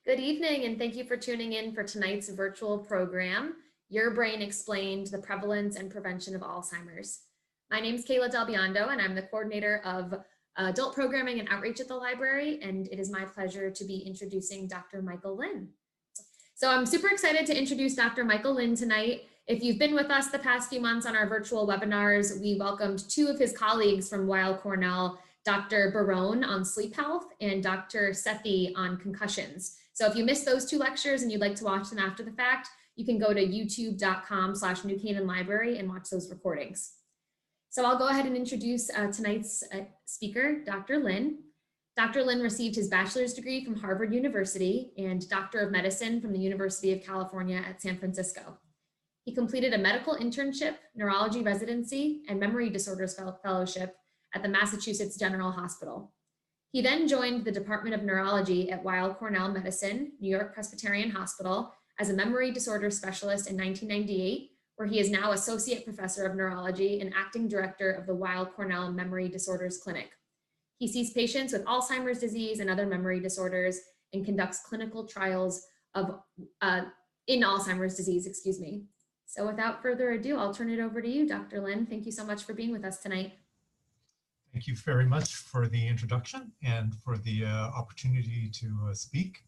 Good evening, and thank you for tuning in for tonight's virtual program, Your Brain Explained, the Prevalence and Prevention of Alzheimer's. My name is Kayla Del Biondo, and I'm the coordinator of adult programming and outreach at the library, and it is my pleasure to be introducing Dr. Michael Lin. So I'm super excited to introduce Dr. Michael Lin tonight. If you've been with us the past few months on our virtual webinars, we welcomed two of his colleagues from Weill Cornell, Dr. Barone on sleep health and Dr. Sethi on concussions. So if you missed those two lectures and you'd like to watch them after the fact, you can go to youtube.com/New Canaan Library and watch those recordings. So I'll go ahead and introduce tonight's speaker, Dr. Lin. Dr. Lin received his bachelor's degree from Harvard University and Doctor of Medicine from the University of California at San Francisco. He completed a medical internship, neurology residency, and memory disorders fellowship at the Massachusetts General Hospital. He then joined the Department of Neurology at Weill Cornell Medicine, New York Presbyterian Hospital, as a memory disorder specialist in 1998, where he is now Associate Professor of Neurology and Acting Director of the Weill Cornell Memory Disorders Clinic. He sees patients with Alzheimer's disease and other memory disorders and conducts clinical trials in Alzheimer's disease, So without further ado, I'll turn it over to you, Dr. Lin. Thank you so much for being with us tonight. Thank you very much for the introduction and for the opportunity to speak.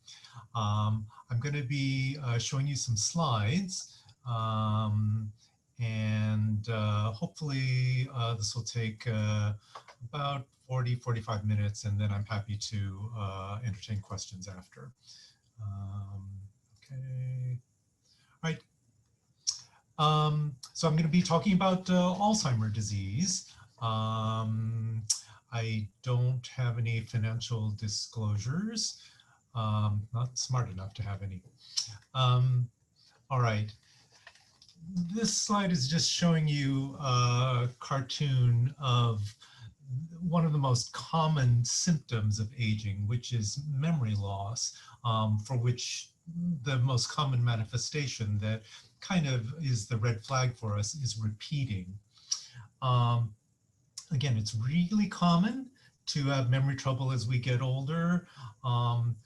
I'm going to be showing you some slides, and hopefully this will take about 40-45 minutes, and then I'm happy to entertain questions after. Okay. All right. So I'm going to be talking about Alzheimer's disease. I don't have any financial disclosures. Not smart enough to have any. All right. This slide is just showing you a cartoon of one of the most common symptoms of aging, which is memory loss, for which the most common manifestation that kind of is the red flag for us is repeating. Again, it's really common to have memory trouble as we get older,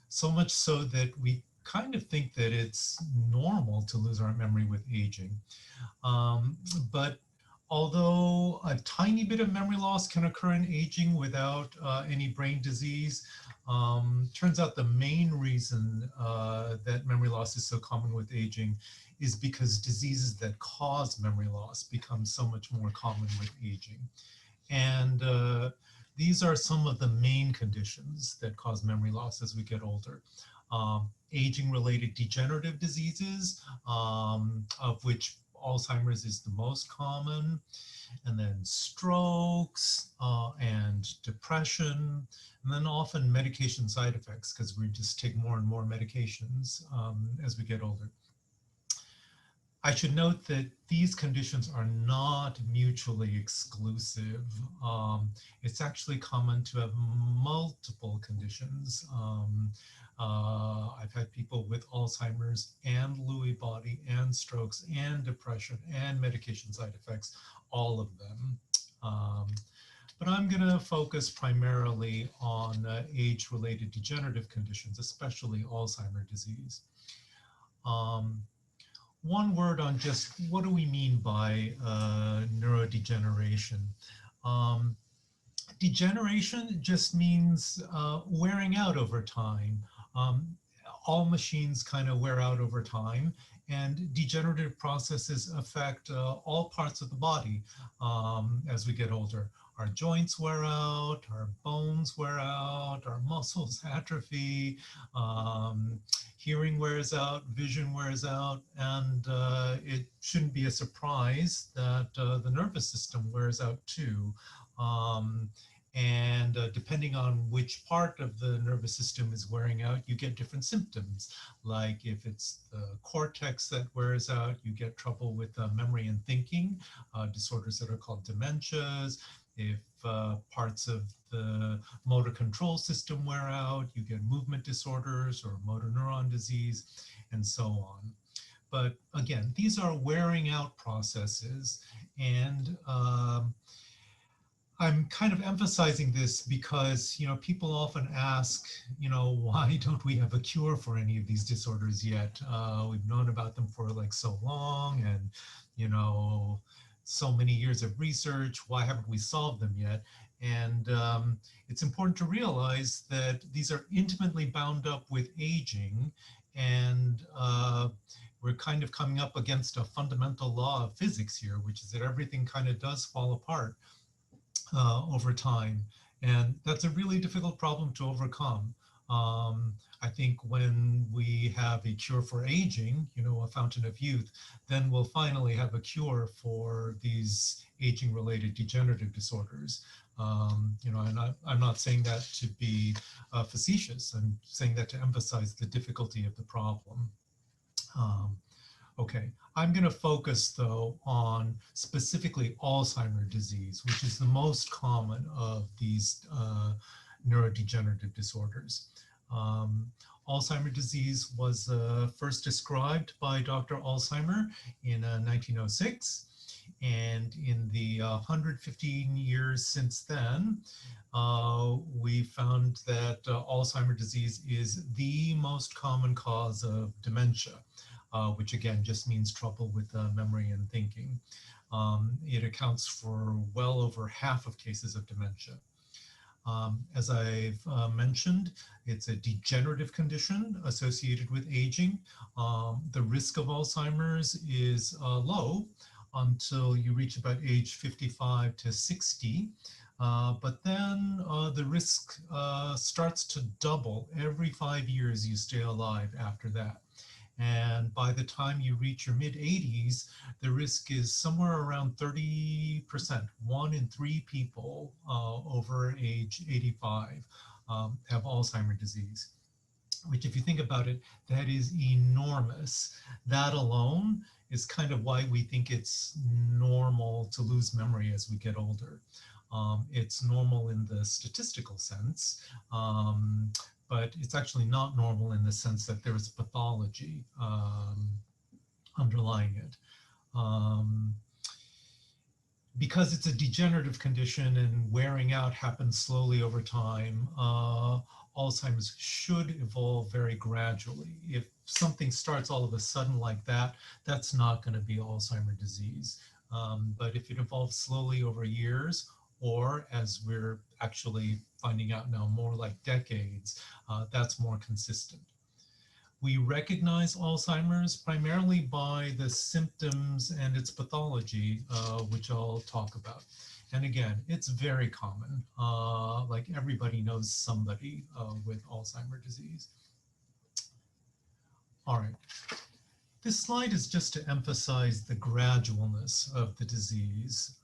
so much so that we kind of think that it's normal to lose our memory with aging. But although a tiny bit of memory loss can occur in aging without any brain disease, turns out the main reason that memory loss is so common with aging is because diseases that cause memory loss become so much more common with aging. And these are some of the main conditions that cause memory loss as we get older. Aging-related degenerative diseases, of which Alzheimer's is the most common, and then strokes and depression, and then often medication side effects, because we just take more and more medications as we get older. I should note that these conditions are not mutually exclusive. It's actually common to have multiple conditions. I've had people with Alzheimer's and Lewy body and strokes and depression and medication side effects, all of them. But I'm going to focus primarily on age-related degenerative conditions, especially Alzheimer's disease. One word on just what do we mean by neurodegeneration. Degeneration just means wearing out over time. All machines kind of wear out over time, and degenerative processes affect all parts of the body as we get older. Our joints wear out, our bones wear out, our muscles atrophy, hearing wears out, vision wears out, and it shouldn't be a surprise that the nervous system wears out too. And depending on which part of the nervous system is wearing out, you get different symptoms. Like if it's the cortex that wears out, you get trouble with memory and thinking, disorders that are called dementias. If parts of the motor control system wear out, you get movement disorders or motor neuron disease, and so on. But again, these are wearing out processes, and I'm kind of emphasizing this because, people often ask, why don't we have a cure for any of these disorders yet? We've known about them for like so long and, so many years of research. Why haven't we solved them yet? And it's important to realize that these are intimately bound up with aging, and we're kind of coming up against a fundamental law of physics here, which is that everything kind of does fall apart over time. And that's a really difficult problem to overcome. I think when we have a cure for aging, a fountain of youth, then we'll finally have a cure for these aging-related degenerative disorders. And I'm not saying that to be facetious. I'm saying that to emphasize the difficulty of the problem. Okay, I'm going to focus though on specifically Alzheimer's disease, which is the most common of these neurodegenerative disorders. Alzheimer's disease was first described by Dr. Alzheimer in 1906. And in the 115 years since then, we found that Alzheimer's disease is the most common cause of dementia. Which again just means trouble with memory and thinking. It accounts for well over half of cases of dementia. As I've mentioned, it's a degenerative condition associated with aging. The risk of Alzheimer's is low until you reach about age 55 to 60. But then the risk starts to double every 5 years you stay alive after that. And by the time you reach your mid-80s, the risk is somewhere around 30%. 1 in 3 people over age 85 have Alzheimer's disease, which if you think about it, that is enormous. That alone is kind of why we think it's normal to lose memory as we get older. It's normal in the statistical sense, but it's actually not normal in the sense that there is pathology underlying it. Because it's a degenerative condition and wearing out happens slowly over time, Alzheimer's should evolve very gradually. If something starts all of a sudden like that, that's not going to be Alzheimer's disease. But if it evolves slowly over years, or as we're actually finding out now, more like decades, that's more consistent. We recognize Alzheimer's primarily by the symptoms and its pathology, which I'll talk about. And again, it's very common. Like everybody knows somebody with Alzheimer's disease. All right. This slide is just to emphasize the gradualness of the disease.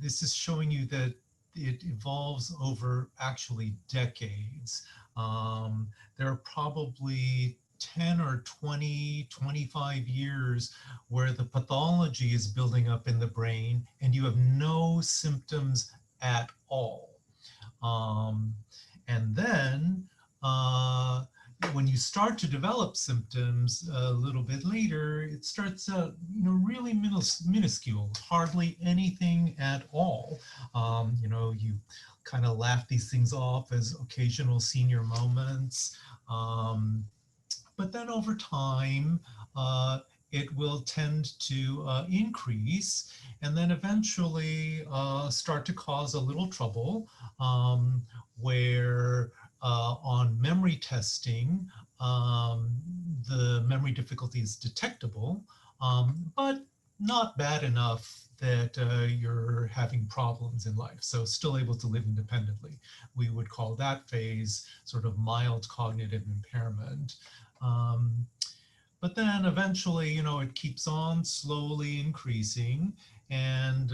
This is showing you that it evolves over actually decades. There are probably 10 or 20, 25 years where the pathology is building up in the brain and you have no symptoms at all. And then when you start to develop symptoms a little bit later, it starts out, really minuscule, hardly anything at all. You kind of laugh these things off as occasional senior moments. But then over time, it will tend to increase and then eventually start to cause a little trouble where on memory testing, the memory difficulty is detectable, but not bad enough that you're having problems in life. So still able to live independently. We would call that phase sort of mild cognitive impairment. But then eventually, it keeps on slowly increasing, and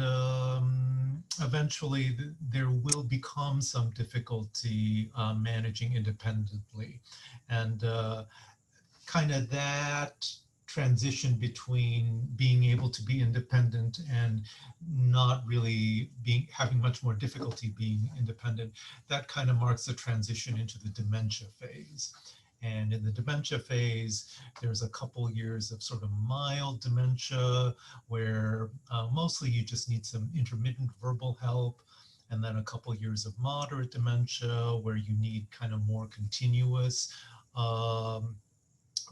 eventually there will become some difficulty managing independently. And kind of that transition between being able to be independent and not really having much more difficulty being independent, that kind of marks the transition into the dementia phase. And in the dementia phase, there's a couple years of sort of mild dementia where mostly you just need some intermittent verbal help, and then a couple years of moderate dementia where you need kind of more continuous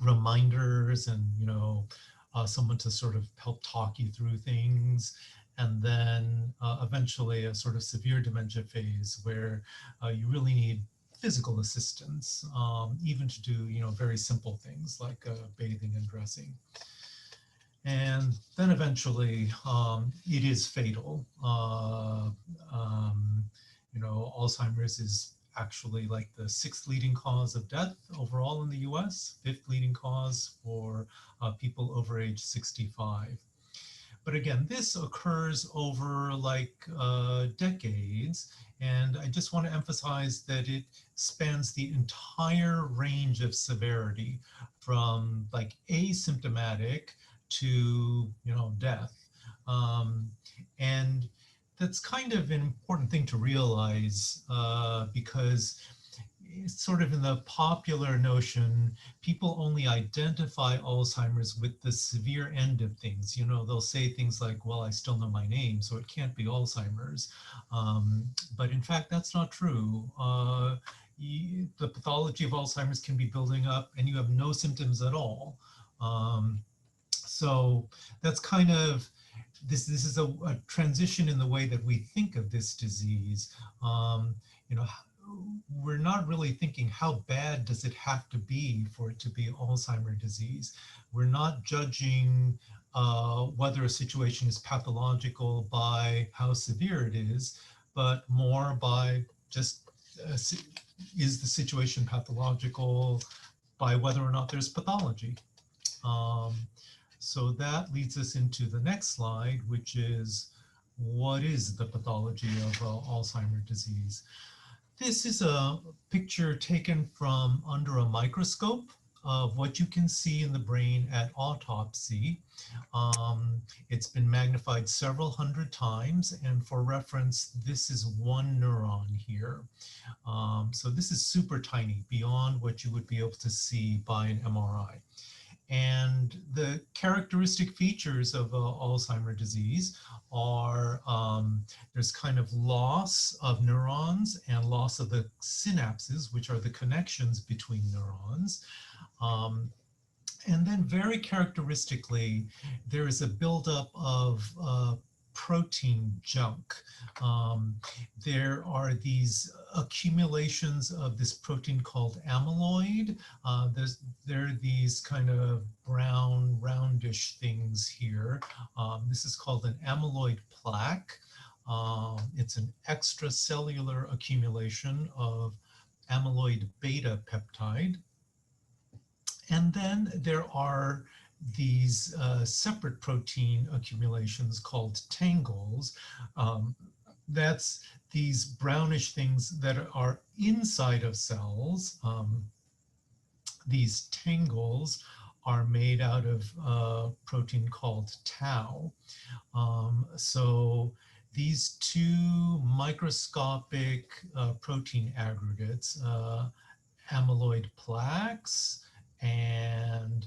reminders and, someone to sort of help talk you through things. And then eventually a sort of severe dementia phase where you really need physical assistance, even to do, very simple things like bathing and dressing. And then eventually it is fatal. Alzheimer's is actually like the 6th leading cause of death overall in the US, 5th leading cause for people over age 65. But again, this occurs over like decades. And I just want to emphasize that it spans the entire range of severity from like asymptomatic to, death. And that's kind of an important thing to realize because it's sort of in the popular notion, people only identify Alzheimer's with the severe end of things. They'll say things like, well, I still know my name, so it can't be Alzheimer's. But in fact, that's not true. The pathology of Alzheimer's can be building up and you have no symptoms at all. So that's kind of, this is a transition in the way that we think of this disease. We're not really thinking how bad does it have to be for it to be Alzheimer's disease. We're not judging whether a situation is pathological by how severe it is, but more by just is the situation pathological by whether or not there's pathology. So that leads us into the next slide, which is what is the pathology of Alzheimer's disease? This is a picture taken from under a microscope of what you can see in the brain at autopsy. It's been magnified several hundred times, and for reference, this is one neuron here. So this is super tiny, beyond what you would be able to see by an MRI. And the characteristic features of Alzheimer's disease are there's kind of loss of neurons and loss of the synapses, which are the connections between neurons. And then very characteristically, there is a buildup of protein junk. There are these accumulations of this protein called amyloid. There are these kind of brown, roundish things here. This is called an amyloid plaque. It's an extracellular accumulation of amyloid beta peptide. And then there are these separate protein accumulations called tangles. That's these brownish things that are inside of cells. These tangles are made out of a protein called tau. So these two microscopic protein aggregates, amyloid plaques and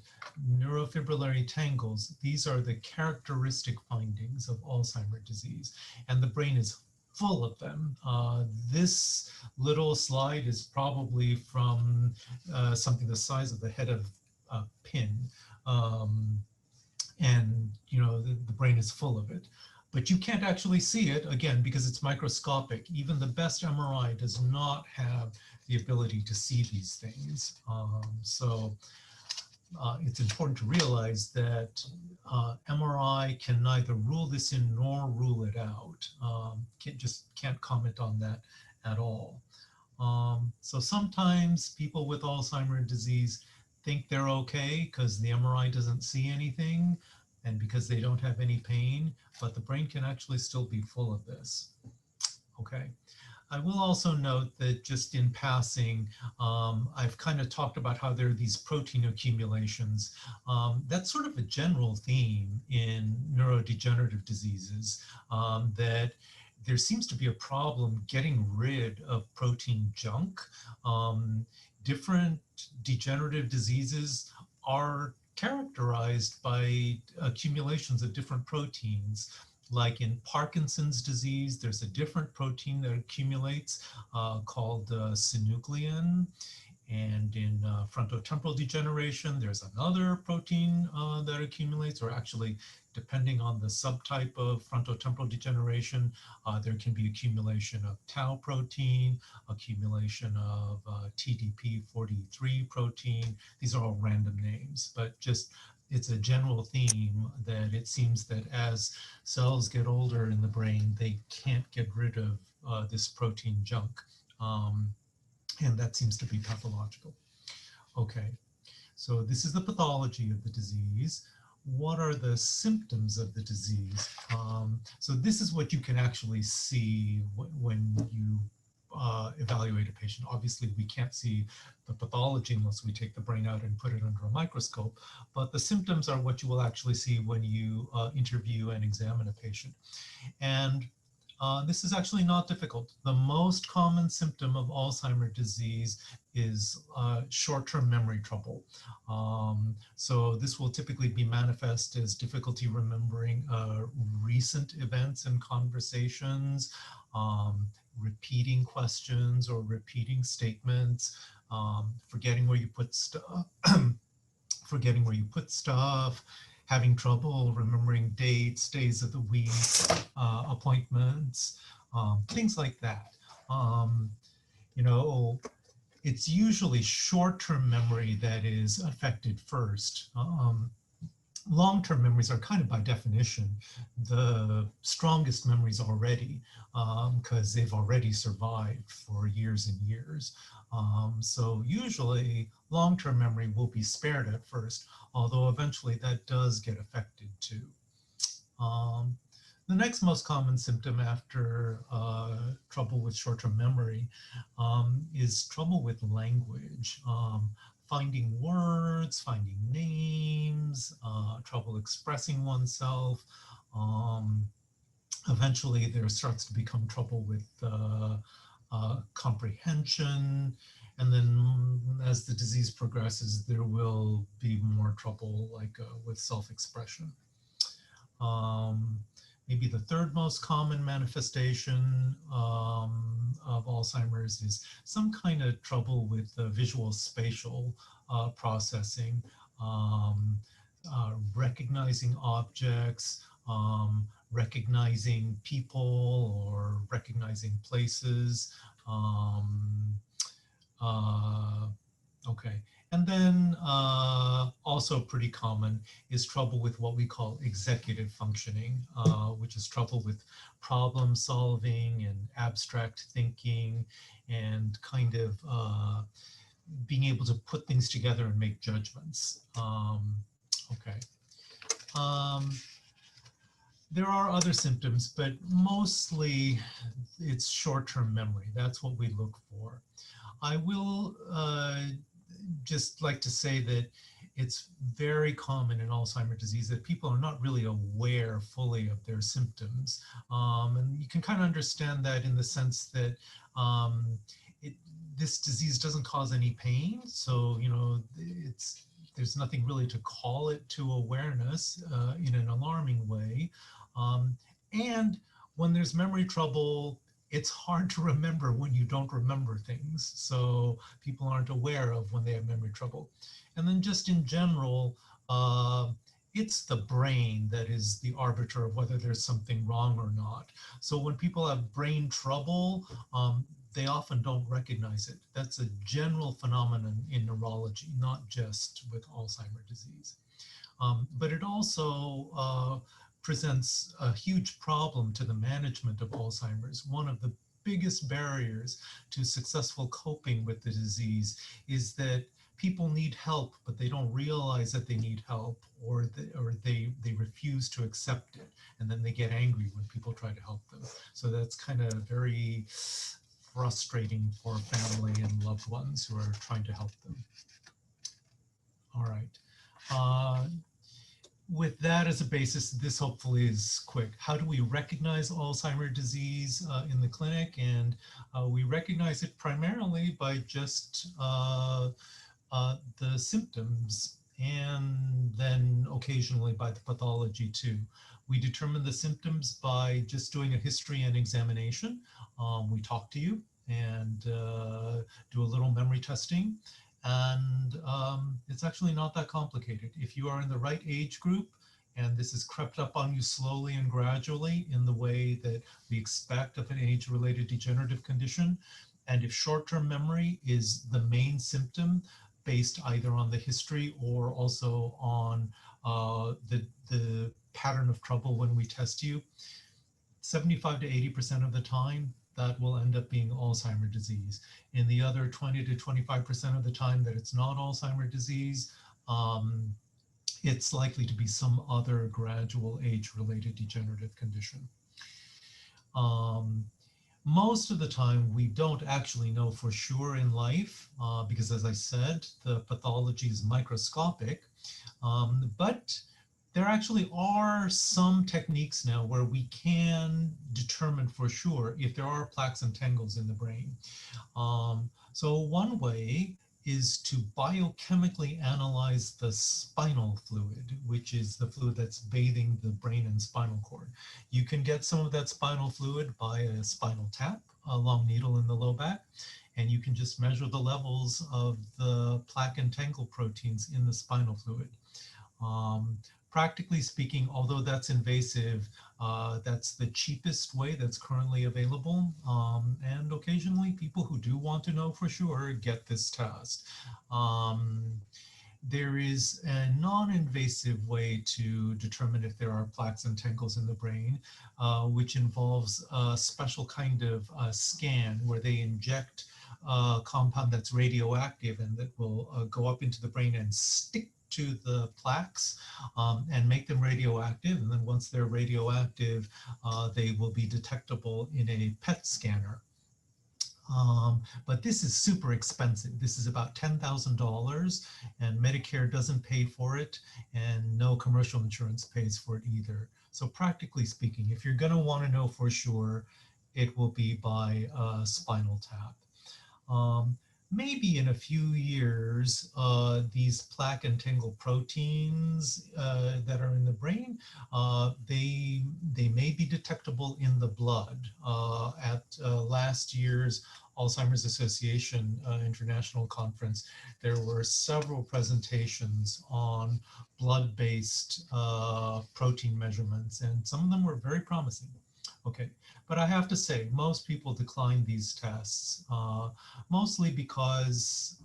neurofibrillary tangles, these are the characteristic findings of Alzheimer's disease. And the brain is full of them. This little slide is probably from something the size of the head of a pin. And the brain is full of it. But you can't actually see it, again, because it's microscopic. Even the best MRI does not have the ability to see these things. So it's important to realize that MRI can neither rule this in nor rule it out. Can't comment on that at all. So sometimes people with Alzheimer's disease think they're okay because the MRI doesn't see anything and because they don't have any pain, but the brain can actually still be full of this. Okay. I will also note that just in passing, I've kind of talked about how there are these protein accumulations. That's sort of a general theme in neurodegenerative diseases, that there seems to be a problem getting rid of protein junk different degenerative diseases are characterized by accumulations of different proteins. Like in Parkinson's disease, there's a different protein that accumulates called synuclein. And in frontotemporal degeneration, there's another protein that accumulates, or actually, depending on the subtype of frontotemporal degeneration, there can be accumulation of tau protein, accumulation of TDP43 protein. These are all random names, but just it's a general theme that it seems that as cells get older in the brain, they can't get rid of this protein junk. And that seems to be pathological. Okay, so this is the pathology of the disease. What are the symptoms of the disease? So this is what you can actually see when you evaluate a patient. Obviously, we can't see the pathology unless we take the brain out and put it under a microscope, but the symptoms are what you will actually see when you interview and examine a patient. And this is actually not difficult. The most common symptom of Alzheimer's disease is short-term memory trouble. So this will typically be manifest as difficulty remembering recent events and conversations, repeating questions or repeating statements, forgetting where you put stuff, having trouble remembering dates, days of the week, appointments, things like that. You know, it's usually short-term memory that is affected first. Long-term memories are kind of by definition the strongest memories already, because they've already survived for years and years. So usually long-term memory will be spared at first, although eventually that does get affected too. The next most common symptom after trouble with short-term memory is trouble with language. Finding words, finding names, trouble expressing oneself. Eventually there starts to become trouble with comprehension. And then as the disease progresses, there will be more trouble like with self-expression. Maybe the third most common manifestation of Alzheimer's is some kind of trouble with visual spatial processing, recognizing objects, recognizing people or recognizing places. Okay. And then also pretty common is trouble with what we call executive functioning, which is trouble with problem solving and abstract thinking and kind of being able to put things together and make judgments. Okay. There are other symptoms, but mostly it's short-term memory. That's what we look for. I will just like to say that it's very common in Alzheimer's disease that people are not really aware fully of their symptoms. And you can kind of understand that in the sense that this disease doesn't cause any pain. So, you know, there's nothing really to call it to awareness in an alarming way. And when there's memory trouble, it's hard to remember when you don't remember things. So people aren't aware of when they have memory trouble. And then just in general, it's the brain that is the arbiter of whether there's something wrong or not. So when people have brain trouble, they often don't recognize it. That's a general phenomenon in neurology, not just with Alzheimer's disease. But it also presents a huge problem to the management of Alzheimer's. One of the biggest barriers to successful coping with the disease is that people need help, but they don't realize that they need help, or they refuse to accept it, and then they get angry when people try to help them. So that's kind of very frustrating for family and loved ones who are trying to help them. All right. with that as a basis, this hopefully is quick. How do we recognize Alzheimer's disease in the clinic? And we recognize it primarily by just the symptoms, and then occasionally by the pathology too. We determine the symptoms by just doing a history and examination. We talk to you and do a little memory testing. And it's actually not that complicated. If you are in the right age group, and this has crept up on you slowly and gradually in the way that we expect of an age-related degenerative condition, and if short-term memory is the main symptom based either on the history or also on the pattern of trouble when we test you, 75 to 80% of the time, that will end up being Alzheimer's disease. In the other 20 to 25% of the time that it's not Alzheimer's disease, it's likely to be some other gradual age-related degenerative condition. Most of the time, we don't actually know for sure in life because, as I said, the pathology is microscopic, but there actually are some techniques now where we can determine for sure if there are plaques and tangles in the brain. So one way is to biochemically analyze the spinal fluid, which is the fluid that's bathing the brain and spinal cord. You can get some of that spinal fluid by a spinal tap, a long needle in the low back, and you can just measure the levels of the plaque and tangle proteins in the spinal fluid. Practically speaking, although that's invasive, that's the cheapest way that's currently available. And occasionally people who do want to know for sure get this test. There is a non-invasive way to determine if there are plaques and tangles in the brain, which involves a special kind of scan where they inject a compound that's radioactive and that will go up into the brain and stick to the plaques and make them radioactive. And then once they're radioactive, they will be detectable in a PET scanner. But this is super expensive. This is about $10,000 and Medicare doesn't pay for it and no commercial insurance pays for it either. So practically speaking, if you're gonna wanna know for sure, it will be by spinal tap. Maybe in a few years, these plaque and tangle proteins that are in the brain, they may be detectable in the blood. At last year's Alzheimer's Association International Conference, there were several presentations on blood-based protein measurements, and some of them were very promising. Okay, but I have to say, most people decline these tests, mostly because,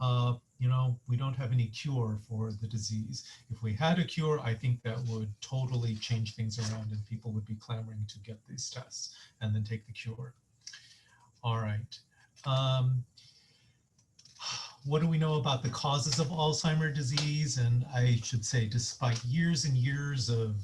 you know, we don't have any cure for the disease. If we had a cure, I think that would totally change things around and people would be clamoring to get these tests and then take the cure. All right. What do we know about the causes of Alzheimer's disease? And I should say, despite years and years of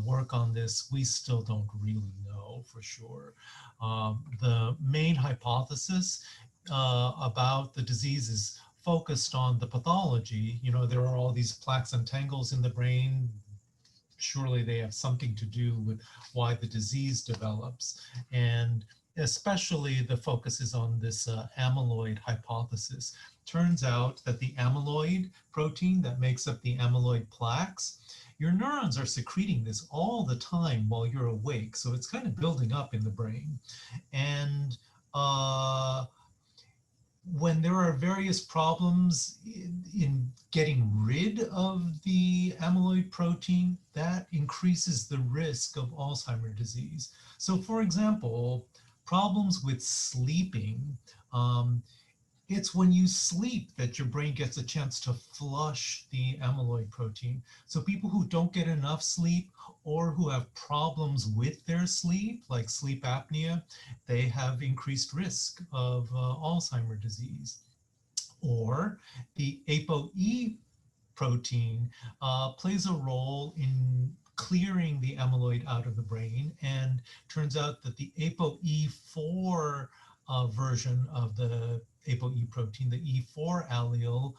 work on this, we still don't really know for sure. The main hypothesis about the disease is focused on the pathology. You know, there are all these plaques and tangles in the brain. Surely they have something to do with why the disease develops. And especially the focus is on this amyloid hypothesis. Turns out that the amyloid protein that makes up the amyloid plaques, your neurons are secreting this all the time while you're awake. So it's kind of building up in the brain. And when there are various problems in getting rid of the amyloid protein, that increases the risk of Alzheimer's disease. So for example, problems with sleeping, it's when you sleep that your brain gets a chance to flush the amyloid protein. So people who don't get enough sleep or who have problems with their sleep, like sleep apnea, they have increased risk of Alzheimer's disease. Or the ApoE protein plays a role in clearing the amyloid out of the brain, and turns out that the ApoE4 version of the ApoE protein, the E4 allele,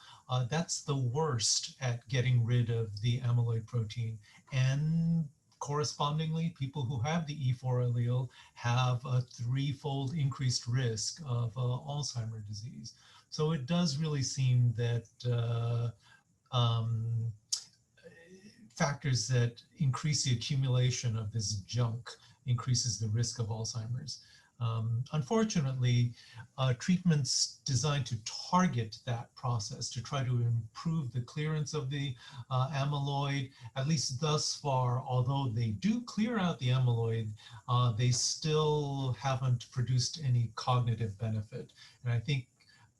that's the worst at getting rid of the amyloid protein. And correspondingly, people who have the E4 allele have a threefold increased risk of Alzheimer's disease. So it does really seem that um, factors that increase the accumulation of this junk increases the risk of Alzheimer's. Unfortunately, treatments designed to target that process to try to improve the clearance of the amyloid, at least thus far, although they do clear out the amyloid, they still haven't produced any cognitive benefit. And I think,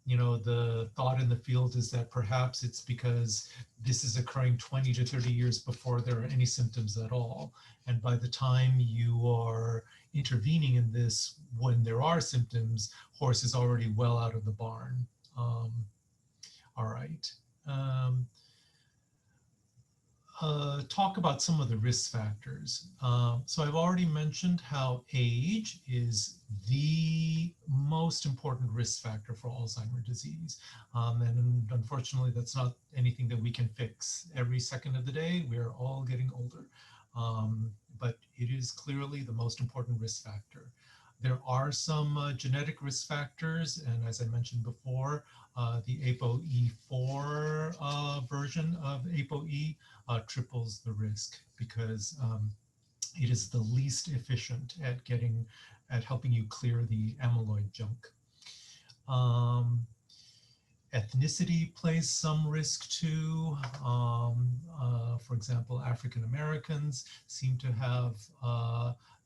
you know, the thought in the field is that perhaps it's because this is occurring 20 to 30 years before there are any symptoms at all. And by the time you are intervening in this, when there are symptoms, horse is already well out of the barn. All right. Talk about some of the risk factors. So I've already mentioned how age is the most important risk factor for Alzheimer's disease. And unfortunately, that's not anything that we can fix. Every second of the day, we are all getting older. But it is clearly the most important risk factor. There are some genetic risk factors, and as I mentioned before, the ApoE4 version of ApoE triples the risk because it is the least efficient at helping you clear the amyloid junk. Ethnicity plays some risk too. For example, African Americans seem to have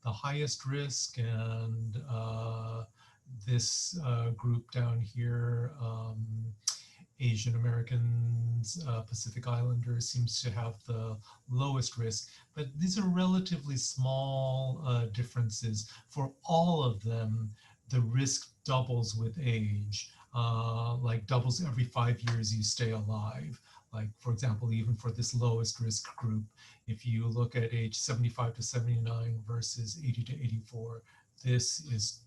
the highest risk, and this group down here, Asian Americans, Pacific Islanders, seems to have the lowest risk. But these are relatively small differences. For all of them, the risk doubles with age, like doubles every 5 years you stay alive. Like, for example, even for this lowest risk group, if you look at age 75 to 79 versus 80 to 84, this is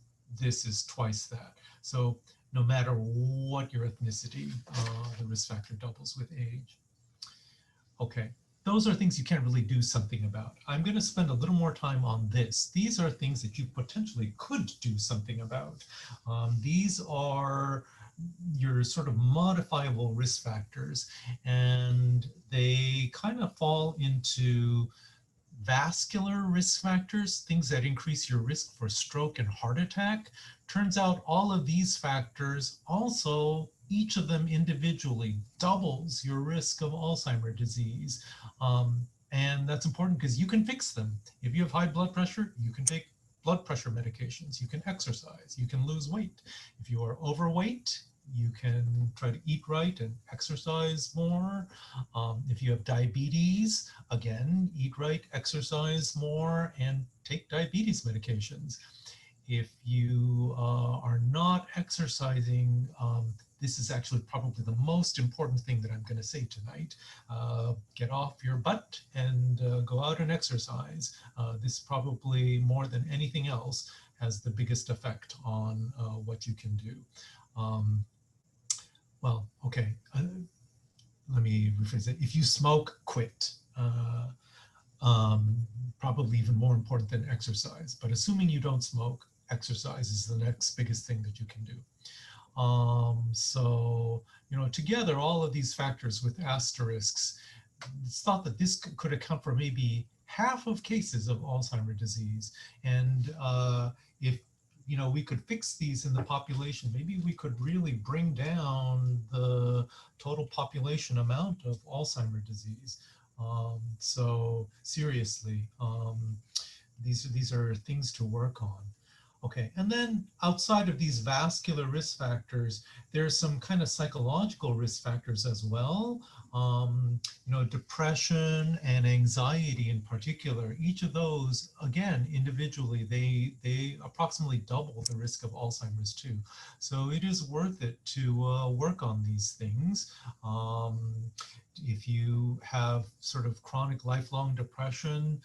twice that. So no matter what your ethnicity, the risk factor doubles with age. Okay, those are things you can't really do something about. I'm going to spend a little more time on this. These are things that you potentially could do something about. These are your sort of modifiable risk factors, and they kind of fall into vascular risk factors, things that increase your risk for stroke and heart attack. Turns out all of these factors also, each of them individually, doubles your risk of Alzheimer's disease. And that's important because you can fix them. If you have high blood pressure, you can take blood pressure medications, you can exercise, you can lose weight. If you are overweight, you can try to eat right and exercise more. If you have diabetes, again, eat right, exercise more, and take diabetes medications. If you are not exercising, this is actually probably the most important thing that I'm going to say tonight. Get off your butt and go out and exercise. This probably, more than anything else, has the biggest effect on what you can do. Well, okay, let me rephrase it. If you smoke, quit. Probably even more important than exercise. But assuming you don't smoke, exercise is the next biggest thing that you can do. So, you know, together, all of these factors with asterisks, it's thought that this could account for maybe half of cases of Alzheimer's disease. And if, you know, we could fix these in the population, maybe we could really bring down the total population amount of Alzheimer's disease. So seriously, these are things to work on. Okay, and then outside of these vascular risk factors, there's some kind of psychological risk factors as well. You know, depression and anxiety in particular, each of those, again, individually, they approximately double the risk of Alzheimer's too. So it is worth it to work on these things. If you have sort of chronic lifelong depression,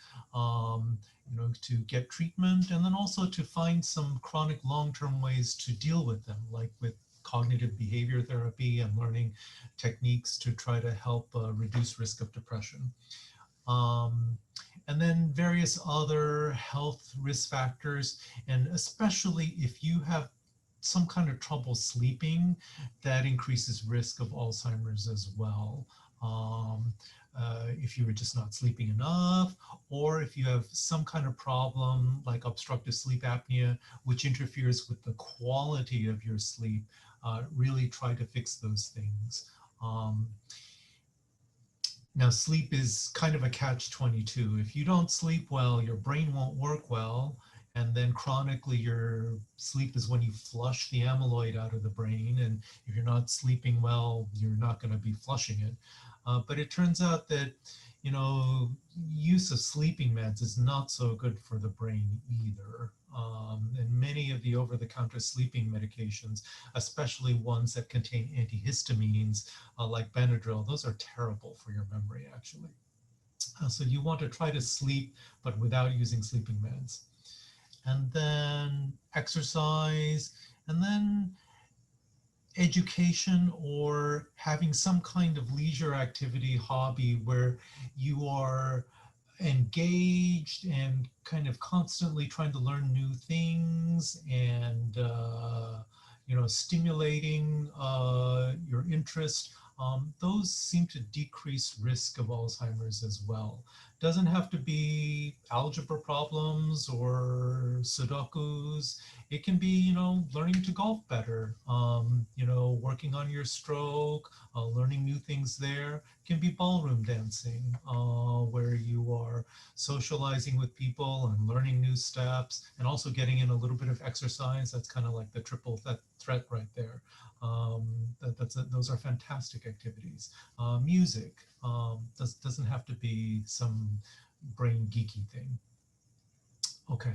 you know, to get treatment, and then also to find some chronic long-term ways to deal with them, like with cognitive behavior therapy and learning techniques to try to help reduce risk of depression. And then various other health risk factors, and especially if you have some kind of trouble sleeping, that increases risk of Alzheimer's as well. If you were just not sleeping enough, or if you have some kind of problem like obstructive sleep apnea, which interferes with the quality of your sleep, really try to fix those things. Now, sleep is kind of a catch-22. If you don't sleep well, your brain won't work well. And then chronically, your sleep is when you flush the amyloid out of the brain. And if you're not sleeping well, you're not going to be flushing it. But it turns out that, you know, use of sleeping meds is not so good for the brain either. And many of the over-the-counter sleeping medications, especially ones that contain antihistamines like Benadryl, those are terrible for your memory, actually. So you want to try to sleep, but without using sleeping meds. And then exercise, and then education, or having some kind of leisure activity, hobby, where you are engaged and kind of constantly trying to learn new things, and you know, stimulating your interest. Those seem to decrease risk of Alzheimer's as well. Doesn't have to be algebra problems or Sudokus. It can be, you know, learning to golf better, you know, working on your stroke, learning new things there. It can be ballroom dancing, where you are socializing with people and learning new steps, and also getting in a little bit of exercise. That's kind of like the triple threat right there. Those are fantastic activities. Music doesn't have to be some brain geeky thing. Okay.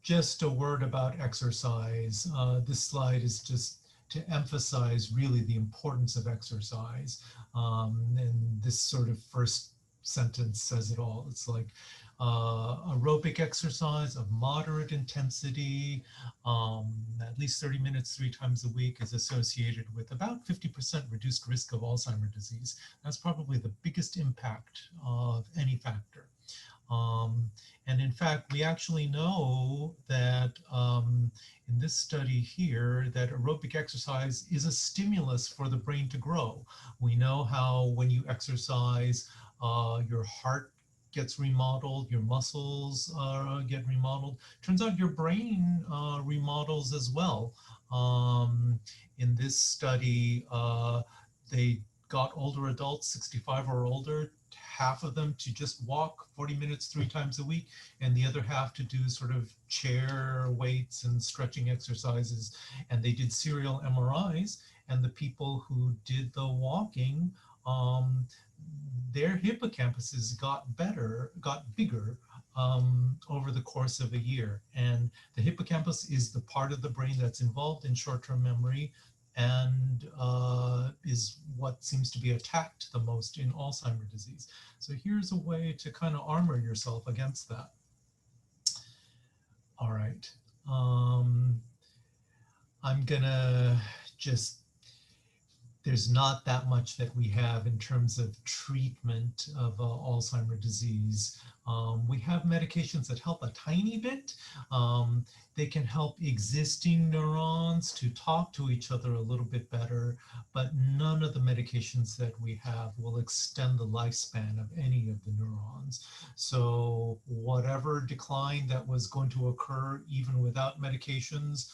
Just a word about exercise. This slide is just to emphasize really the importance of exercise. And this sort of first sentence says it all. It's like aerobic exercise of moderate intensity, at least 30 minutes 3 times a week, is associated with about 50% reduced risk of Alzheimer's disease. That's probably the biggest impact of any factor. And in fact, we actually know that in this study here, that aerobic exercise is a stimulus for the brain to grow. We know how when you exercise, your heart gets remodeled, your muscles get remodeled. Turns out your brain remodels as well. In this study, they got older adults, 65 or older, half of them to just walk 40 minutes 3 times a week, and the other half to do sort of chair weights and stretching exercises. And they did serial MRIs, and the people who did the walking, their hippocampuses got bigger over the course of a year. And the hippocampus is the part of the brain that's involved in short-term memory, and is what seems to be attacked the most in Alzheimer's disease. So here's a way to kind of armor yourself against that. All right. I'm gonna just, there's not that much that we have in terms of treatment of Alzheimer's disease. We have medications that help a tiny bit. They can help existing neurons to talk to each other a little bit better, but none of the medications that we have will extend the lifespan of any of the neurons. So whatever decline that was going to occur even without medications,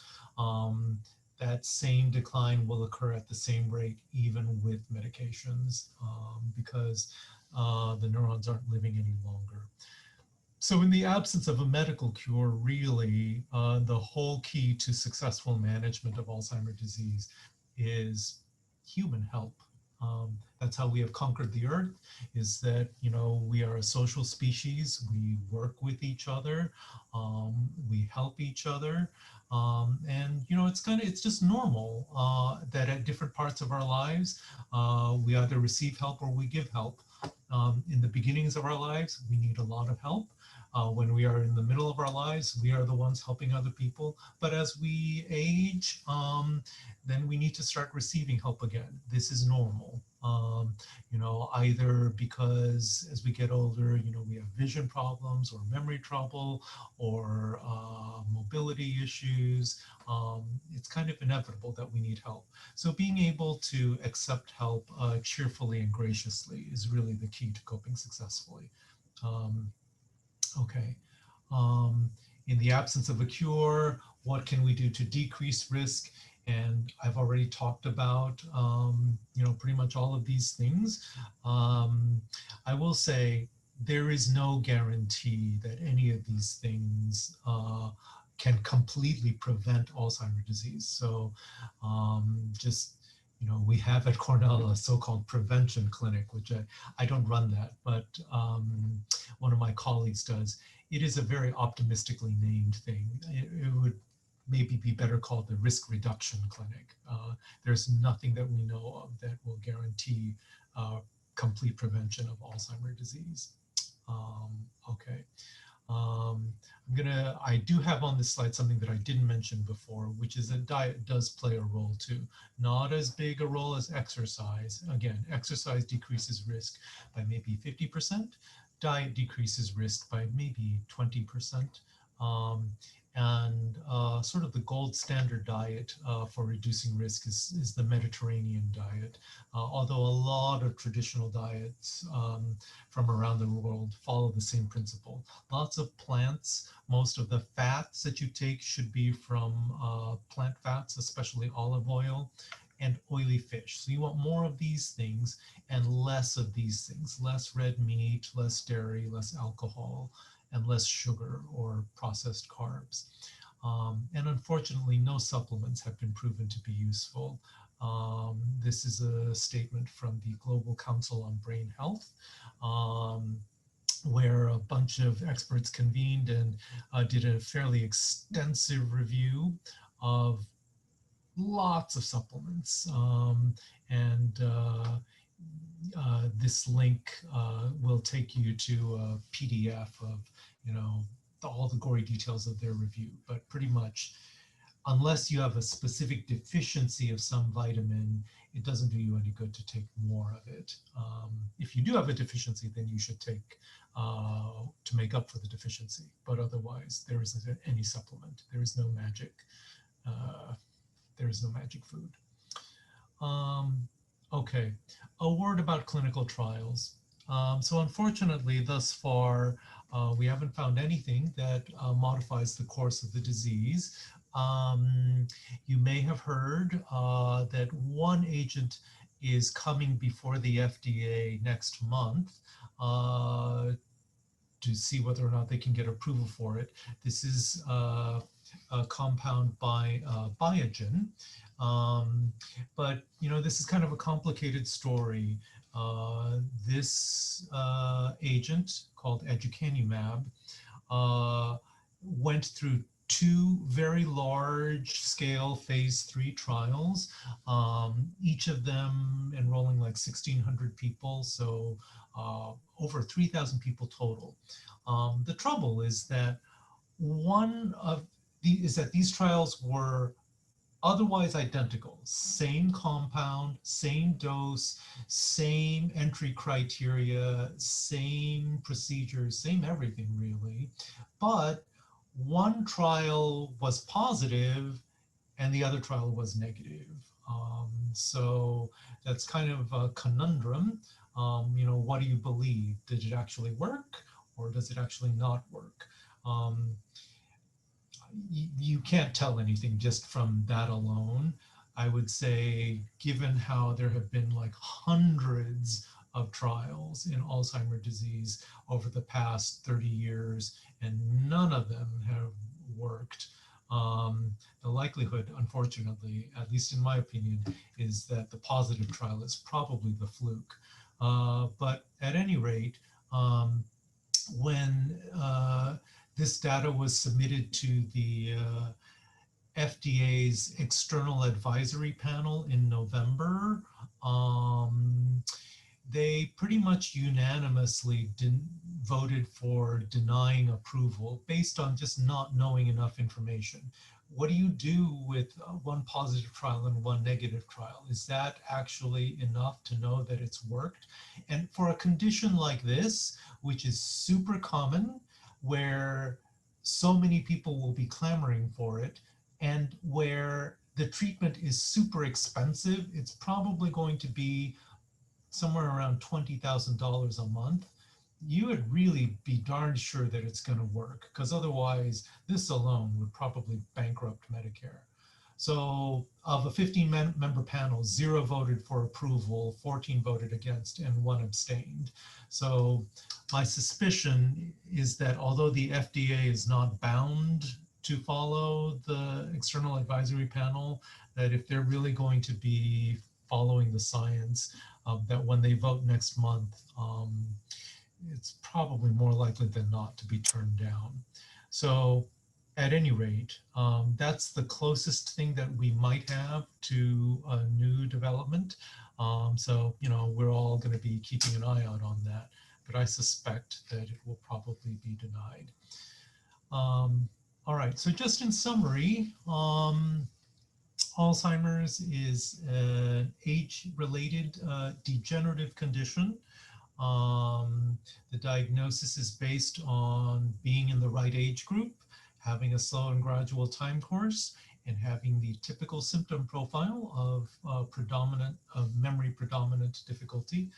that same decline will occur at the same rate even with medications, because the neurons aren't living any longer. So in the absence of a medical cure, really, the whole key to successful management of Alzheimer's disease is human help. That's how we have conquered the earth, is that, you know, we are a social species. We work with each other. We help each other. And, you know, it's just normal that at different parts of our lives, we either receive help or we give help. In the beginnings of our lives, we need a lot of help. When we are in the middle of our lives, we are the ones helping other people. But as we age, then we need to start receiving help again. This is normal. Either because as we get older, we have vision problems or memory trouble or mobility issues. It's kind of inevitable that we need help. So being able to accept help cheerfully and graciously is really the key to coping successfully. Okay. In the absence of a cure, what can we do to decrease risk? And I've already talked about, pretty much all of these things. I will say there is no guarantee that any of these things can completely prevent Alzheimer's disease. So we have at Cornell a so-called prevention clinic, which I don't run that, but one of my colleagues does. It is a very optimistically named thing. It would maybe be better called the risk reduction clinic. There's nothing that we know of that will guarantee complete prevention of Alzheimer's disease. Okay. I do have on this slide something that I didn't mention before, which is that diet does play a role too. Not as big a role as exercise. Again, exercise decreases risk by maybe 50%. Diet decreases risk by maybe 20%. And sort of the gold standard diet for reducing risk is the Mediterranean diet. Although a lot of traditional diets from around the world follow the same principle. Lots of plants. Most of the fats that you take should be from plant fats, especially olive oil, and oily fish. So you want more of these things and less of these things. Less red meat, less dairy, less alcohol, and less sugar or processed carbs. And unfortunately, no supplements have been proven to be useful. This is a statement from the Global Council on Brain Health, where a bunch of experts convened and did a fairly extensive review of lots of supplements. This link will take you to a PDF of, all the gory details of their review. But pretty much, unless you have a specific deficiency of some vitamin, it doesn't do you any good to take more of it. If you do have a deficiency, then you should take to make up for the deficiency. But otherwise, there isn't any supplement. There is no magic. There is no magic food. Okay, a word about clinical trials. So unfortunately, thus far, we haven't found anything that modifies the course of the disease. You may have heard that one agent is coming before the FDA next month to see whether or not they can get approval for it. This is a compound by Biogen. But this is kind of a complicated story. This agent called aducanumab went through 2 very large scale phase 3 trials, each of them enrolling like 1,600 people, so over 3,000 people total. The trouble is that these trials were otherwise identical, same compound, same dose, same entry criteria, same procedures, same everything really. But one trial was positive and the other trial was negative. So that's kind of a conundrum. What do you believe? Did it actually work or does it actually not work? You can't tell anything just from that alone. I would say, given how there have been like hundreds of trials in Alzheimer's disease over the past 30 years, and none of them have worked, the likelihood, unfortunately, at least in my opinion, is that the positive trial is probably the fluke. But at any rate, when this data was submitted to the FDA's external advisory panel in November, they pretty much unanimously voted for denying approval based on just not knowing enough information. What do you do with one positive trial and one negative trial? Is that actually enough to know that it's worked? And for a condition like this, which is super common, where so many people will be clamoring for it, and where the treatment is super expensive, it's probably going to be somewhere around $20,000 a month. You would really be darn sure that it's going to work, because otherwise this alone would probably bankrupt Medicare. So of a 15-member panel, 0 voted for approval, 14 voted against, and 1 abstained. So my suspicion is that although the FDA is not bound to follow the external advisory panel, that if they're really going to be following the science, that when they vote next month, it's probably more likely than not to be turned down. So at any rate, that's the closest thing that we might have to a new development. So, you know, we're all going to be keeping an eye out on that, but I suspect that it will probably be denied. All right, so just in summary, Alzheimer's is an age-related degenerative condition. The diagnosis is based on being in the right age group, having a slow and gradual time course, and having the typical symptom profile of memory predominant difficulty.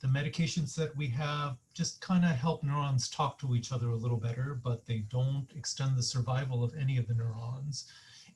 The medications that we have just kind of help neurons talk to each other a little better, but they don't extend the survival of any of the neurons.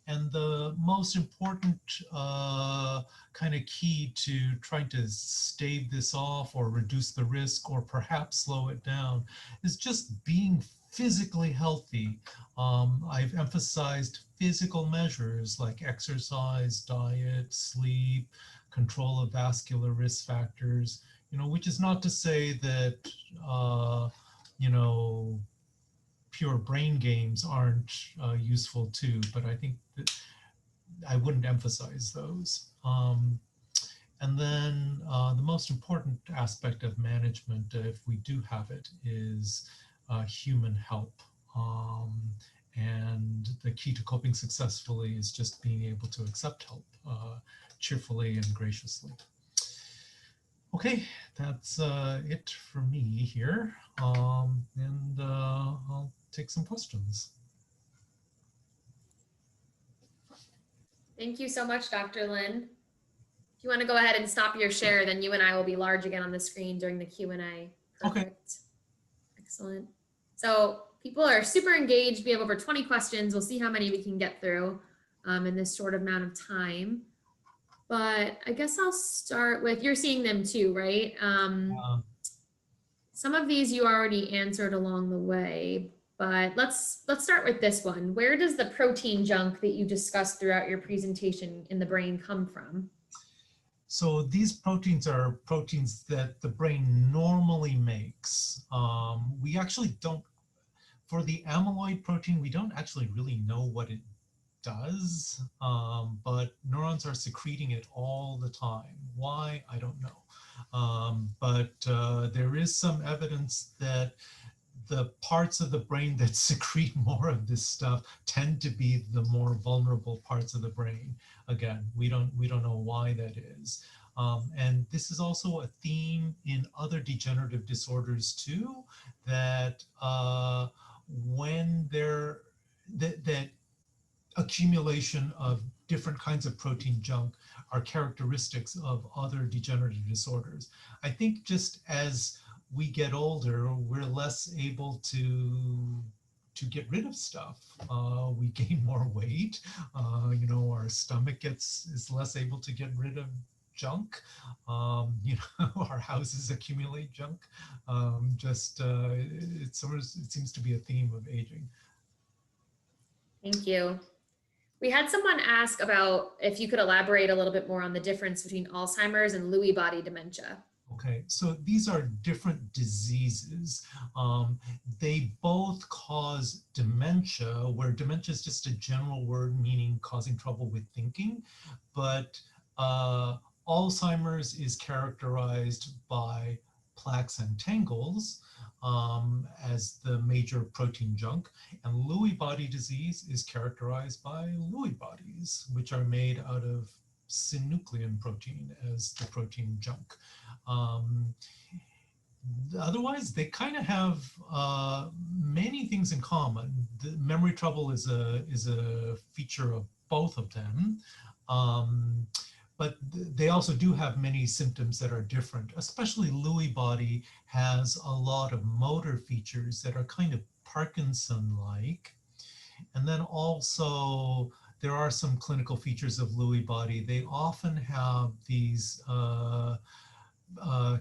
And the most important kind of key to trying to stave this off or reduce the risk or perhaps slow it down is just being physically healthy. I've emphasized physical measures like exercise, diet, sleep, control of vascular risk factors, you know, which is not to say that, you know, pure brain games aren't useful too, but I think that I wouldn't emphasize those. And then the most important aspect of management, if we do have it, is human help. And the key to coping successfully is just being able to accept help cheerfully and graciously. Okay, that's it for me here. And I'll take some questions. Thank you so much, Dr. Lin. If you want to go ahead and stop your share, then you and I will be large again on the screen during the Q&A. Perfect. Okay. Excellent. So people are super engaged. We have over 20 questions. We'll see how many we can get through in this short amount of time. But I guess I'll start with, you're seeing them too, right? Some of these you already answered along the way, but let's start with this one. Where does the protein junk that you discussed throughout your presentation in the brain come from? So these proteins are proteins that the brain normally makes. We actually don't, for the amyloid protein, we don't actually really know what it does, but neurons are secreting it all the time. Why? I don't know. But there is some evidence that the parts of the brain that secrete more of this stuff tend to be the more vulnerable parts of the brain. Again, we don't know why that is. And this is also a theme in other degenerative disorders too, that when that accumulation of different kinds of protein junk are characteristics of other degenerative disorders. I think just as we get older, we're less able to get rid of stuff. We gain more weight. You know, our stomach is less able to get rid of junk. You know, our houses accumulate junk. It seems to be a theme of aging. Thank you. We had someone ask about if you could elaborate a little bit more on the difference between Alzheimer's and Lewy body dementia. Okay, so these are different diseases. They both cause dementia, where dementia is just a general word meaning causing trouble with thinking, but Alzheimer's is characterized by plaques and tangles as the major protein junk, and Lewy body disease is characterized by Lewy bodies, which are made out of synuclein protein as the protein junk. Um, Otherwise, they kind of have many things in common. The memory trouble is a feature of both of them. Um, but they also do have many symptoms that are different. Especially Lewy body has a lot of motor features that are kind of Parkinson-like. And then also there are some clinical features of Lewy body. They often have these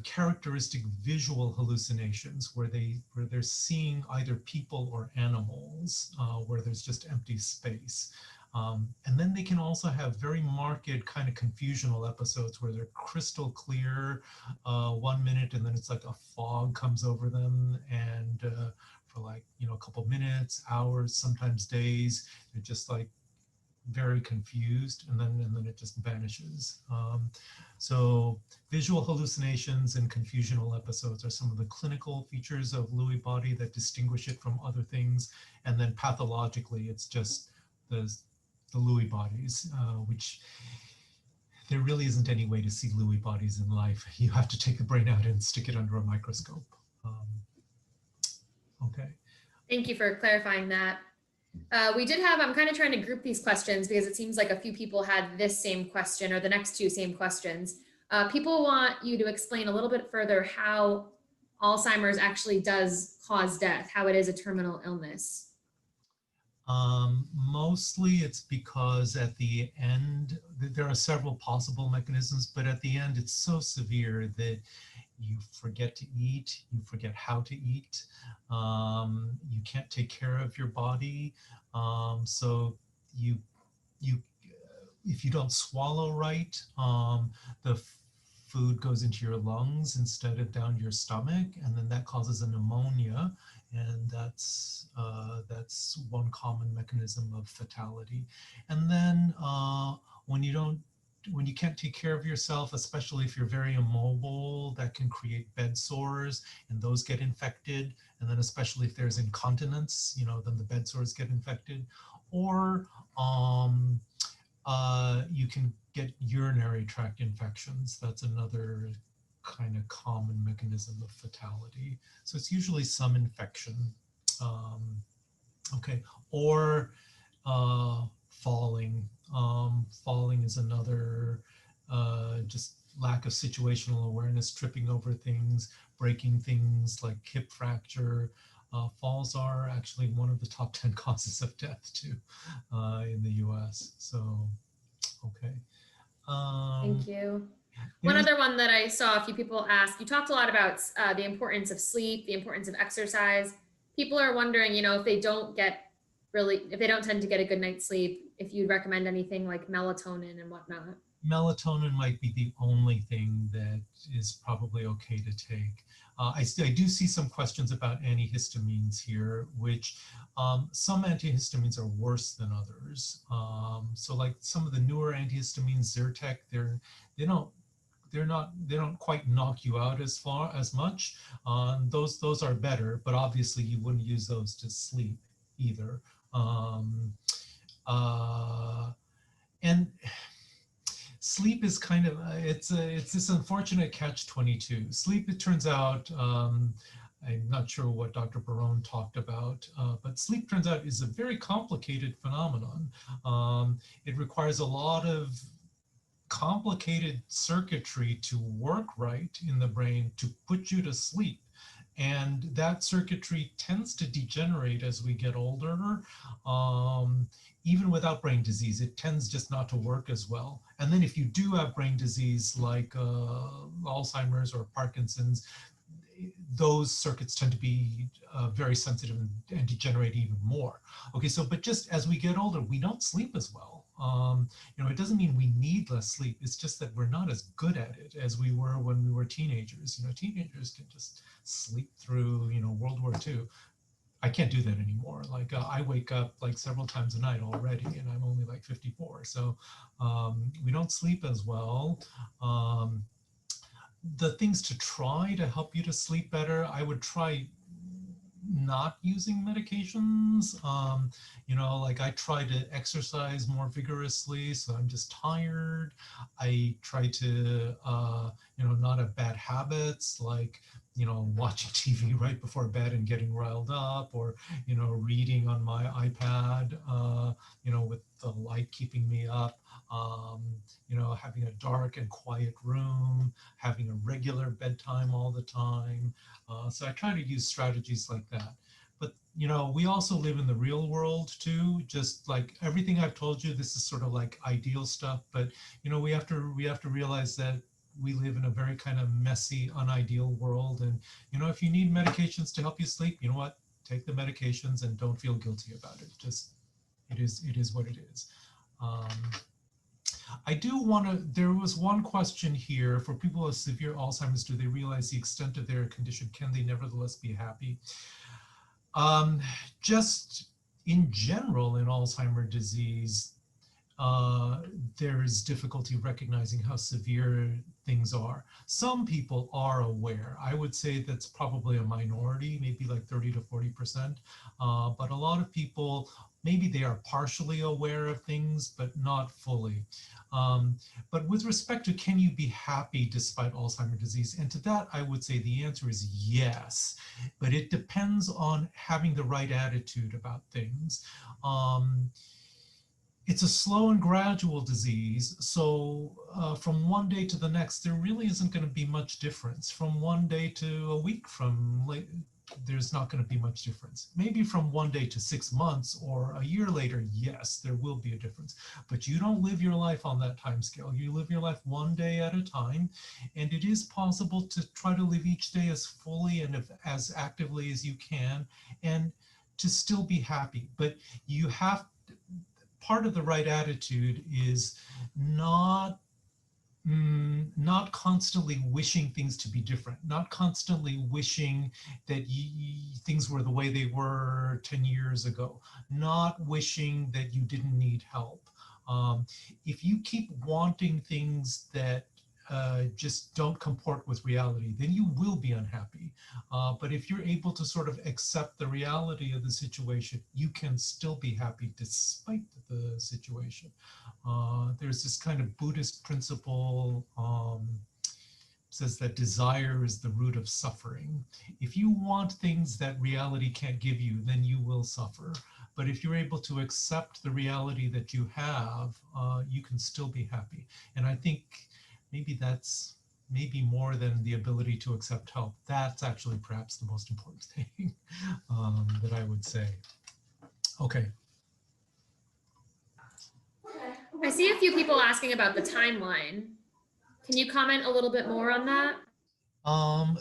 characteristic visual hallucinations where they're seeing either people or animals, where there's just empty space. And then they can also have very marked kind of confusional episodes where they're crystal clear 1 minute, and then it's like a fog comes over them, and for like, a couple minutes, hours, sometimes days, they're just like very confused, and then it just vanishes. So visual hallucinations and confusional episodes are some of the clinical features of Lewy body that distinguish it from other things. And then pathologically, it's just the Lewy bodies, which there really isn't any way to see Lewy bodies in life. You have to take the brain out and stick it under a microscope. Okay. Thank you for clarifying that. We did have, I'm kind of trying to group these questions because it seems like a few people had this same question or the next two same questions. People want you to explain a little bit further how Alzheimer's actually does cause death, how it is a terminal illness. Mostly it's because at the end, there are several possible mechanisms, but at the end it's so severe that you forget to eat, you forget how to eat, you can't take care of your body. So you if you don't swallow right, the food goes into your lungs instead of down your stomach, and then that causes a pneumonia, and that's one common mechanism of fatality. And then when you can't take care of yourself, especially if you're very immobile, that can create bed sores, and those get infected. And then especially if there's incontinence, then the bed sores get infected. Or you can get urinary tract infections. That's another kind of common mechanism of fatality. So it's usually some infection. Okay, or falling. Falling is another, just lack of situational awareness, tripping over things, breaking things like hip fracture. Falls are actually one of the top 10 causes of death too in the US. So, okay. Thank you. One other one that I saw a few people ask, you talked a lot about the importance of sleep, the importance of exercise. People are wondering, if they don't tend to get a good night's sleep, if you'd recommend anything like melatonin and whatnot. Melatonin might be the only thing that is probably okay to take. I do see some questions about antihistamines here, which some antihistamines are worse than others. So like some of the newer antihistamines, Zyrtec, they don't quite knock you out as much. Those are better, but obviously you wouldn't use those to sleep either. And sleep is kind of, it's this unfortunate catch-22. Sleep, it turns out, I'm not sure what Dr. Barone talked about, but sleep turns out is a very complicated phenomenon. It requires a lot of complicated circuitry to work right in the brain to put you to sleep. And that circuitry tends to degenerate as we get older. Even without brain disease, it tends just not to work as well. And then if you do have brain disease like Alzheimer's or Parkinson's, those circuits tend to be very sensitive and degenerate even more. Okay, so but just as we get older, we don't sleep as well. It doesn't mean we need less sleep. It's just that we're not as good at it as we were when we were teenagers. Teenagers can just sleep through, World War II. I can't do that anymore. Like I wake up like several times a night already, and I'm only like 54. So we don't sleep as well. Um, the things to try to help you to sleep better, I would try not using medications. Like I try to exercise more vigorously, so I'm just tired. I try to, not have bad habits like, watching TV right before bed and getting riled up, or, reading on my iPad, with the light keeping me up. Having a dark and quiet room, having a regular bedtime all the time. So I try to use strategies like that. But, we also live in the real world too. Just like everything I've told you, this is sort of like ideal stuff. But, we have to realize that we live in a very kind of messy, unideal world. And, if you need medications to help you sleep, you know what? Take the medications and don't feel guilty about it. Just, it is what it is. I do want to, there was one question here for people with severe Alzheimer's, do they realize the extent of their condition? Can they nevertheless be happy? Just in general in Alzheimer disease, there is difficulty recognizing how severe things are. Some people are aware. I would say that's probably a minority, maybe like 30 to 40%. But a lot of people, maybe they are partially aware of things, but not fully. But with respect to can you be happy despite Alzheimer's disease? And to that, I would say the answer is yes, but it depends on having the right attitude about things. It's a slow and gradual disease. So from one day to the next, there really isn't going to be much difference. From one day to a week from late, there's not going to be much difference. Maybe from one day to 6 months or a year later, yes, there will be a difference. But you don't live your life on that time scale. You live your life one day at a time. And it is possible to try to live each day as fully and as actively as you can and to still be happy. But you have part of the right attitude is not constantly wishing things to be different, not constantly wishing that things were the way they were 10 years ago, not wishing that you didn't need help. If you keep wanting things that just don't comport with reality, then you will be unhappy. But if you're able to sort of accept the reality of the situation, you can still be happy despite the situation. There's this kind of Buddhist principle, says that desire is the root of suffering. If you want things that reality can't give you, then you will suffer. But if you're able to accept the reality that you have, you can still be happy. And I think maybe that's maybe more than the ability to accept help. That's actually perhaps the most important thing that I would say. Okay. I see a few people asking about the timeline. Can you comment a little bit more on that?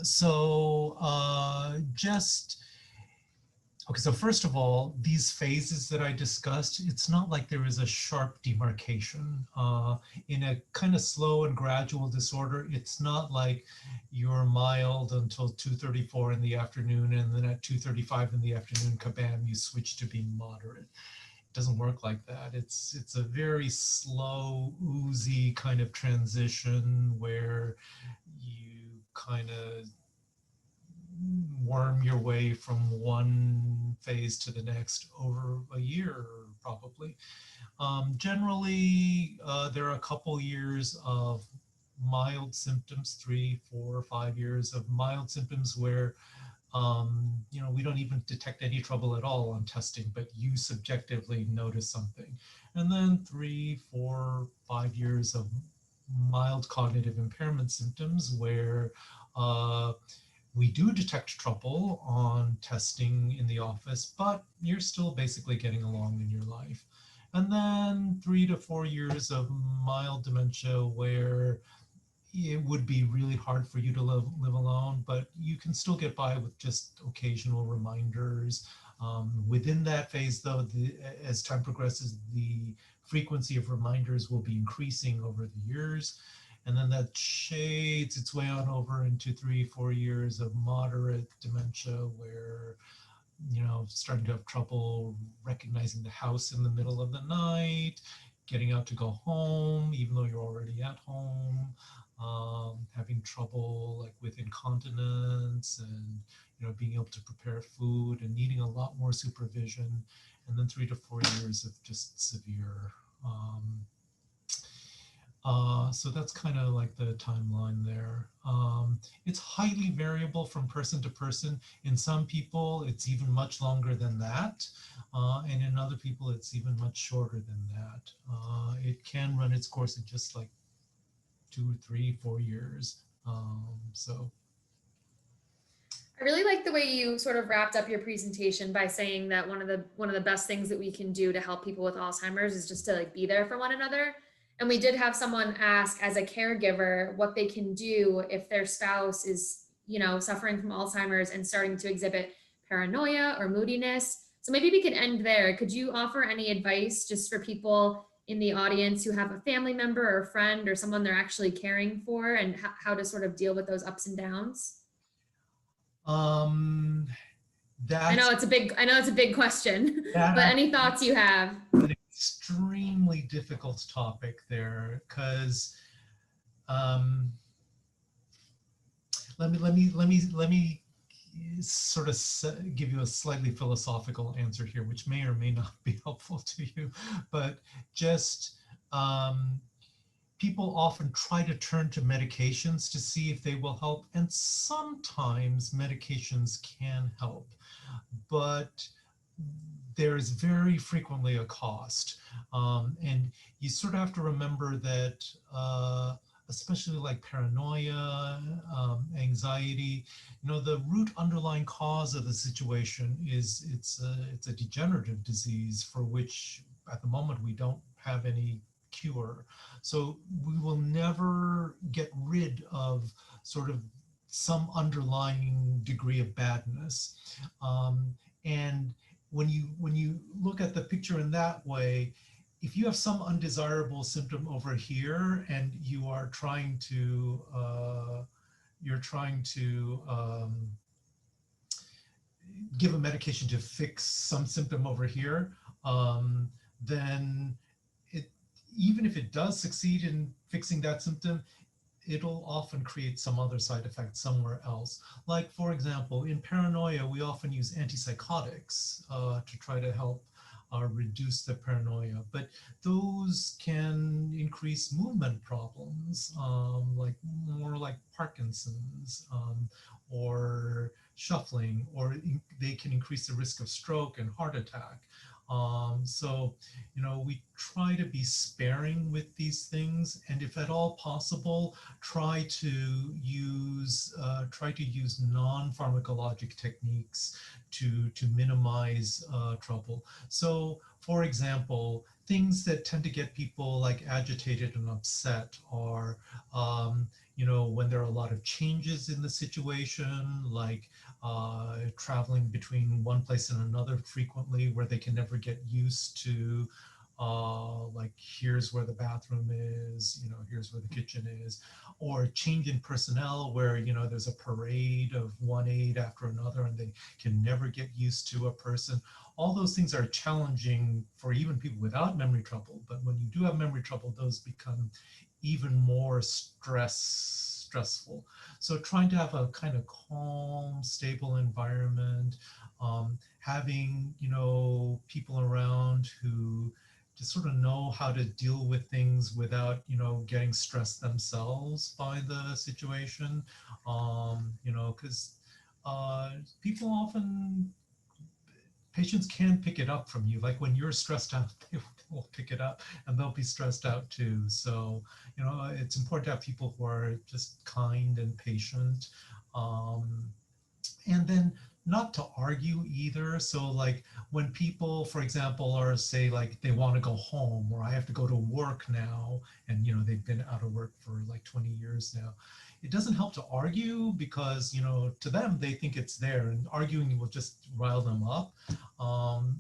So first of all, these phases that I discussed, it's not like there is a sharp demarcation. In a kind of slow and gradual disorder, it's not like you're mild until 2:34 in the afternoon, and then at 2:35 in the afternoon, kabam, you switch to being moderate. It doesn't work like that. It's a very slow, oozy kind of transition where you kind of worm your way from one phase to the next over a year, probably. Generally, there are a couple years of mild symptoms, 3, 4, 5 years of mild symptoms where we don't even detect any trouble at all on testing, but you subjectively notice something. And then 3, 4, 5 years of mild cognitive impairment symptoms where we do detect trouble on testing in the office, but you're still basically getting along in your life. And then 3 to 4 years of mild dementia where it would be really hard for you to live alone, but you can still get by with just occasional reminders. Within that phase, though, as time progresses, the frequency of reminders will be increasing over the years. And then that shades its way on over into 3, 4 years of moderate dementia where, starting to have trouble recognizing the house in the middle of the night, getting out to go home, even though you're already at home, having trouble like with incontinence and, being able to prepare food and needing a lot more supervision, and then 3 to 4 years of just severe. So that's kind of like the timeline there. It's highly variable from person to person. In some people, it's even much longer than that. And in other people, it's even much shorter than that. It can run its course in just like 2, 3, 4 years. So. I really like the way you sort of wrapped up your presentation by saying that one of the best things that we can do to help people with Alzheimer's is just to like be there for one another. And we did have someone ask as a caregiver what they can do if their spouse is, suffering from Alzheimer's and starting to exhibit paranoia or moodiness. So maybe we could end there. Could you offer any advice just for people in the audience who have a family member or a friend or someone they're actually caring for, and how to sort of deal with those ups and downs? I know That's it's a big question, but that any thoughts you have? an extremely difficult topic there, because let me sort of give you a slightly philosophical answer here, which may or may not be helpful to you, but just people often try to turn to medications to see if they will help, and sometimes medications can help, but there is very frequently a cost. And you sort of have to remember that, especially like paranoia, anxiety, the root underlying cause of the situation is it's a degenerative disease for which at the moment we don't have any cure. So we will never get rid of sort of some underlying degree of badness. And when you look at the picture in that way, if you have some undesirable symptom over here and you are trying to give a medication to fix some symptom over here, then even if it does succeed in fixing that symptom, it'll often create some other side effect somewhere else. Like, for example, in paranoia, we often use antipsychotics to try to help reduce the paranoia, but those can increase movement problems, like more like Parkinson's, or shuffling, or they can increase the risk of stroke and heart attack. So, we try to be sparing with these things, and if at all possible, try to use non-pharmacologic techniques to minimize trouble. So, for example, things that tend to get people like agitated and upset are, when there are a lot of changes in the situation, like traveling between one place and another frequently, where they can never get used to, like, here's where the bathroom is, here's where the kitchen is, or change in personnel where, there's a parade of one aide after another and they can never get used to a person. All those things are challenging for even people without memory trouble, but when you do have memory trouble, those become even more stressful. So trying to have a kind of calm, stable environment, having, people around who just sort of know how to deal with things without, getting stressed themselves by the situation, because people often, patients can pick it up from you. Like when you're stressed out, they will pick it up and they'll be stressed out too. So, it's important to have people who are just kind and patient. And then not to argue either. So like when people, for example, are say like they want to go home, or I have to go to work now, and they've been out of work for like 20 years now, it doesn't help to argue because to them they think it's there, and arguing will just rile them up.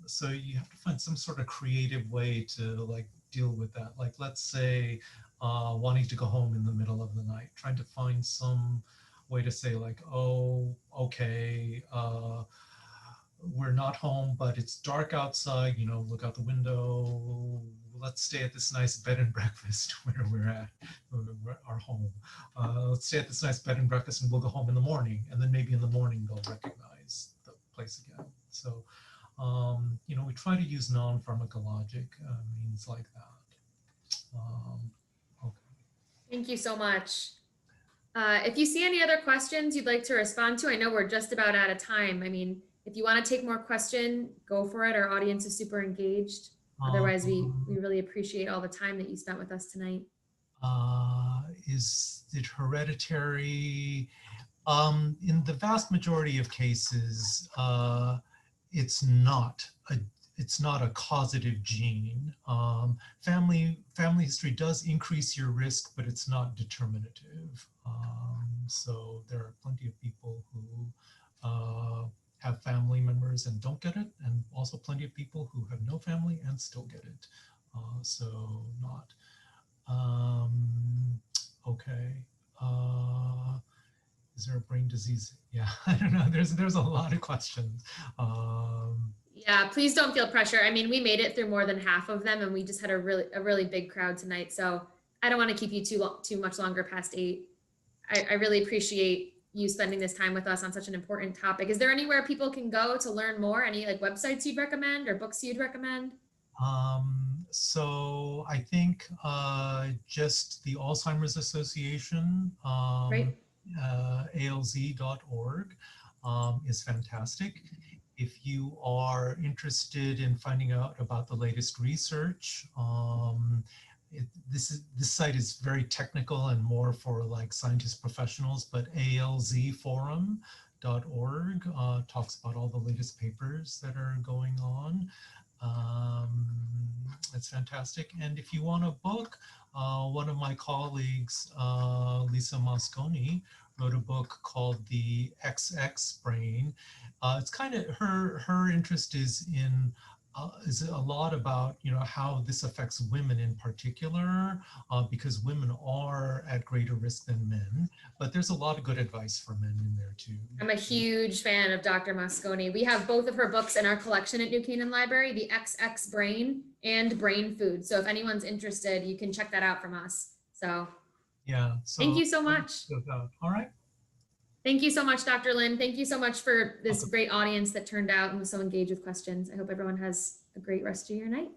So you have to find some sort of creative way to like deal with that. Like let's say wanting to go home in the middle of the night, trying to find some way to say like, oh, okay, we're not home, but it's dark outside, you know, look out the window. Let's stay at this nice bed and breakfast where we're at, our home. Let's stay at this nice bed and breakfast and we'll go home in the morning. And then maybe in the morning, they'll recognize the place again. So, you know, we try to use non-pharmacologic means like that. Okay. Thank you so much. If you see any other questions you'd like to respond to, I know we're just about out of time. I mean, if you want to take more question, go for it. Our audience is super engaged. Otherwise, we really appreciate all the time that you spent with us tonight. Is it hereditary? In the vast majority of cases, it's not a causative gene. Family history does increase your risk, but it's not determinative. So there are plenty of people who have family members and don't get it, and also plenty of people who have no family and still get it. So not. Okay. Is there a brain disease? Yeah, I don't know. There's a lot of questions. Yeah, please don't feel pressure. I mean, we made it through more than half of them, and we just had a really big crowd tonight. So I don't want to keep you too much longer past 8. I really appreciate you spending this time with us on such an important topic. Is there anywhere people can go to learn more? Any like websites you'd recommend or books you'd recommend? So I think just the Alzheimer's Association, Right. alz.org, is fantastic. If you are interested in finding out about the latest research, this site is very technical and more for like scientist professionals, but alzforum.org talks about all the latest papers that are going on. It's fantastic. And if you want a book, one of my colleagues, Lisa Mosconi, wrote a book called The XX Brain. It's kind of her interest is a lot about, you know, how this affects women in particular, because women are at greater risk than men, but there's a lot of good advice for men in there too. I'm a huge fan of Dr. Mosconi. We have both of her books in our collection at New Canaan Library, The XX Brain and Brain Food. So if anyone's interested, you can check that out from us. So yeah. So thank you so much. All right. Thank you so much, Dr. Lin. Thank you so much for this great audience that turned out and was so engaged with questions. I hope everyone has a great rest of your night.